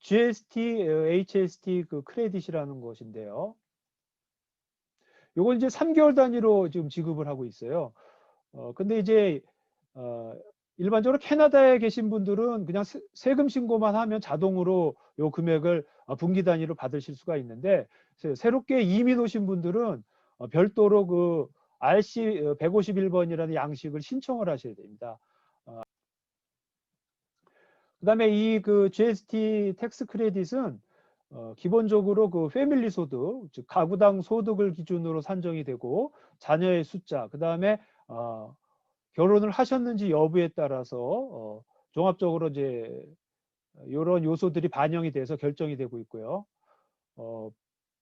GST, HST 그 크레딧이라는 것인데요. 요건 이제 3개월 단위로 지금 지급을 하고 있어요. 근데 이제 어 일반적으로 캐나다에 계신 분들은 그냥 세금 신고만 하면 자동으로 요 금액을 분기 단위로 받으실 수가 있는데, 새롭게 이민 오신 분들은 별도로 그 RC 151번이라는 양식을 신청을 하셔야 됩니다. 그다음에 이 그 GST 텍스 크레딧은 기본적으로 그 패밀리 소득, 즉 가구당 소득을 기준으로 산정이 되고, 자녀의 숫자, 그다음에 결혼을 하셨는지 여부에 따라서 종합적으로 이제 요런 요소들이 반영이 돼서 결정이 되고 있고요.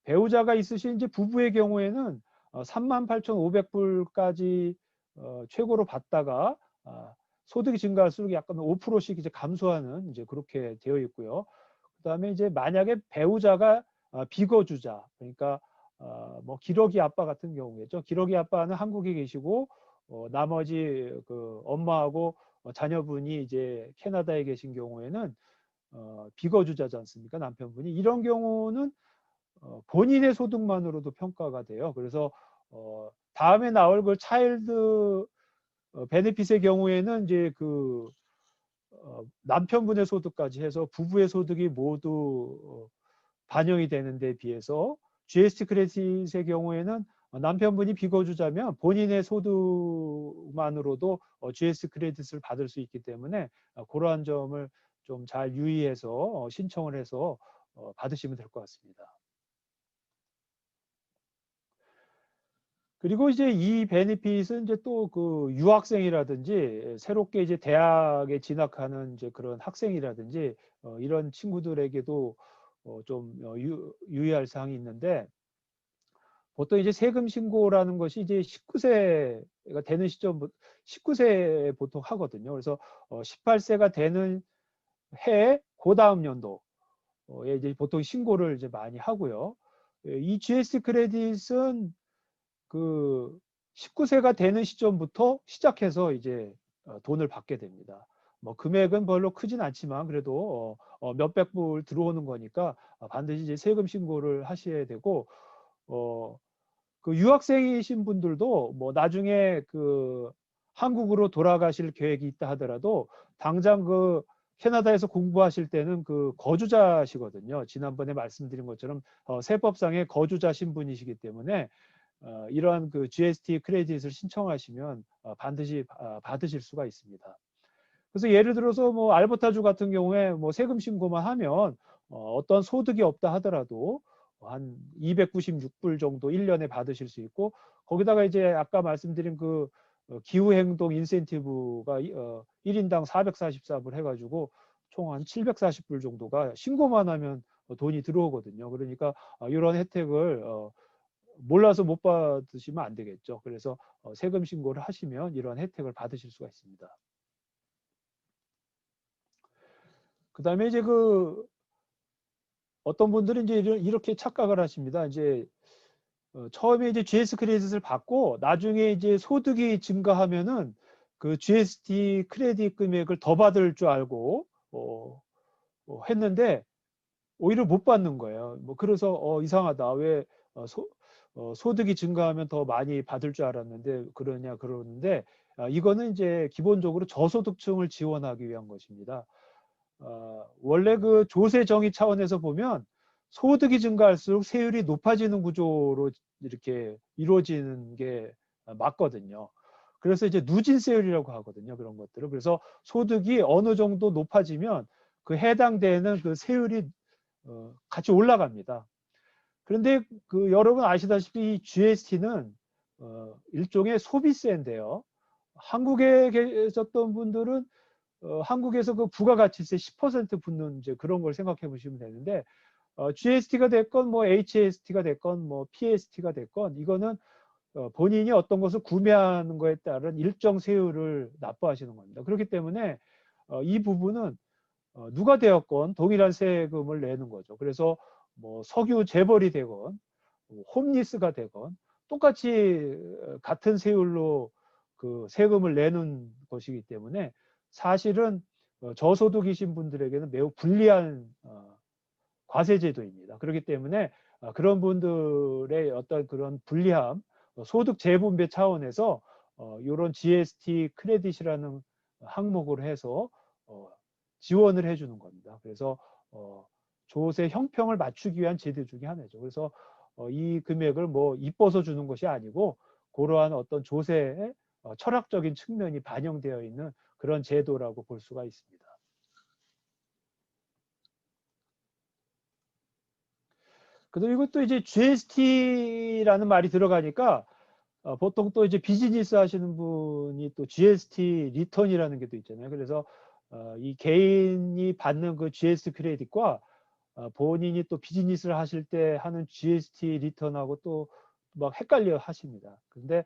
배우자가 있으신 이제 부부의 경우에는 38,500불까지 최고로 받다가 소득이 증가할수록 약간 5%씩 이제 감소하는 이제 그렇게 되어 있고요. 그다음에 이제 만약에 배우자가 비거주자, 그러니까 뭐 기러기 아빠 같은 경우겠죠. 기러기 아빠는 한국에 계시고 나머지 그 엄마하고 자녀분이 이제 캐나다에 계신 경우에는 비거주자지 않습니까? 남편분이. 이런 경우는 본인의 소득만으로도 평가가 돼요. 그래서 다음에 나올 그 차일드 베네핏의 경우에는 이제 그 남편분의 소득까지 해서 부부의 소득이 모두 반영이 되는 데 비해서, GST 크레딧의 경우에는 남편분이 비거주자면 본인의 소득만으로도 GST 크레딧을 받을 수 있기 때문에 그러한 점을 좀 잘 유의해서 신청을 해서 받으시면 될 것 같습니다. 그리고 이제 이 베네핏은 이제 또 그 유학생이라든지 새롭게 이제 대학에 진학하는 이제 그런 학생이라든지 이런 친구들에게도 좀 유의할 사항이 있는데, 보통 이제 세금 신고라는 것이 이제 19세가 되는 시점부터 19세에 보통 하거든요. 그래서 18세가 되는 해에 그다음 연도에 이제 보통 신고를 이제 많이 하고요. 이 GST 크레딧은 그 19세가 되는 시점부터 시작해서 이제 돈을 받게 됩니다. 뭐 금액은 별로 크진 않지만 그래도 몇백 불 들어오는 거니까 반드시 이제 세금 신고를 하셔야 되고, 그 유학생이신 분들도 뭐 나중에 그 한국으로 돌아가실 계획이 있다 하더라도 당장 그 캐나다에서 공부하실 때는 그 거주자시거든요. 지난번에 말씀드린 것처럼 세법상의 거주자 신분이시기 때문에 이러한 그 GST 크레딧을 신청하시면 반드시 받으실 수가 있습니다. 그래서 예를 들어서 뭐 알버타주 같은 경우에 뭐 세금 신고만 하면 어떤 소득이 없다 하더라도 한 296불 정도 1년에 받으실 수 있고, 거기다가 이제 아까 말씀드린 그 기후행동 인센티브가 1인당 444불 해가지고 총 한 740불 정도가 신고만 하면 돈이 들어오거든요. 그러니까 이런 혜택을 몰라서 못 받으시면 안 되겠죠. 그래서 세금 신고를 하시면 이런 혜택을 받으실 수가 있습니다. 그다음에 이제 그 어떤 분들은 이제 이렇게 착각을 하십니다. 이제 처음에 이제 GS 크레딧을 받고 나중에 이제 소득이 증가하면은 그 GST 크레딧 금액을 더 받을 줄 알고 했는데 오히려 못 받는 거예요. 뭐 그래서 이상하다. 왜 소득이 증가하면 더 많이 받을 줄 알았는데 그러냐 그러는데, 이거는 이제 기본적으로 저소득층을 지원하기 위한 것입니다. 원래 그 조세 정의 차원에서 보면 소득이 증가할수록 세율이 높아지는 구조로 이렇게 이루어지는 게 맞거든요. 그래서 이제 누진세율이라고 하거든요. 그런 것들을. 그래서 소득이 어느 정도 높아지면 그 해당되는 그 세율이 같이 올라갑니다. 그런데 그 여러분 아시다시피 이 GST는 일종의 소비세인데요. 한국에 계셨던 분들은 한국에서 그 부가가치세 10% 붙는 이제 그런 걸 생각해 보시면 되는데, GST가 됐건 뭐 HST가 됐건 뭐 PST가 됐건 이거는 본인이 어떤 것을 구매하는 거에 따른 일정 세율을 납부하시는 겁니다. 그렇기 때문에 이 부분은 누가 되었건 동일한 세금을 내는 거죠. 그래서 뭐 석유 재벌이 되건 홈리스가 되건 똑같이 같은 세율로 그 세금을 내는 것이기 때문에 사실은 저소득이신 분들에게는 매우 불리한 과세 제도입니다. 그렇기 때문에 그런 분들의 어떤 그런 불리함, 소득 재분배 차원에서 요런 GST 크레딧이라는 항목으로 해서 지원을 해 주는 겁니다. 그래서 조세 형평을 맞추기 위한 제도 중에 하나죠. 그래서 이 금액을 뭐 이뻐서 주는 것이 아니고 고러한 어떤 조세의 철학적인 측면이 반영되어 있는 그런 제도라고 볼 수가 있습니다. 그리고 또 이제 GST라는 말이 들어가니까 보통 또 이제 비즈니스 하시는 분이 또 GST 리턴이라는 게 또 있잖아요. 그래서 이 개인이 받는 그 GST 크레딧과 본인이 또 비즈니스를 하실 때 하는 GST 리턴하고 또 막 헷갈려 하십니다. 근데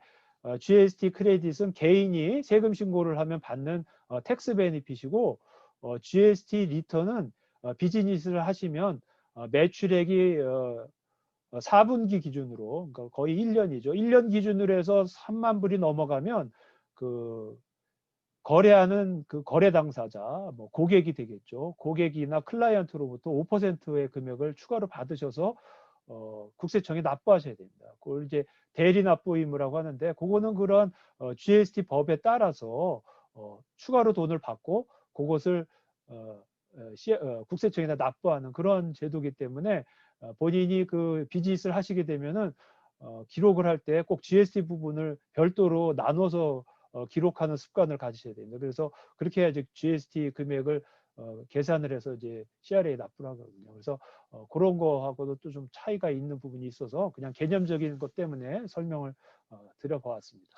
GST 크레딧은 개인이 세금 신고를 하면 받는 텍스 베니핏이고 GST 리턴은 비즈니스를 하시면 매출액이 4분기 기준으로 그러니까 거의 1년이죠. 1년 기준으로 해서 3만 불이 넘어가면 그 거래하는 그 거래 당사자, 뭐 고객이 되겠죠. 고객이나 클라이언트로부터 5%의 금액을 추가로 받으셔서 국세청에 납부하셔야 됩니다. 그걸 이제 대리 납부 의무라고 하는데 그거는 그런 GST 법에 따라서 추가로 돈을 받고 그것을 국세청에다 납부하는 그런 제도이기 때문에 본인이 그 비즈니스를 하시게 되면은 기록을 할 때 꼭 GST 부분을 별도로 나눠서 기록하는 습관을 가지셔야 됩니다. 그래서 그렇게 해야지 GST 금액을 계산을 해서 이제 CRA에 납부를 하거든요. 그래서 그런 거하고도 또 좀 차이가 있는 부분이 있어서 그냥 개념적인 것 때문에 설명을 드려보았습니다.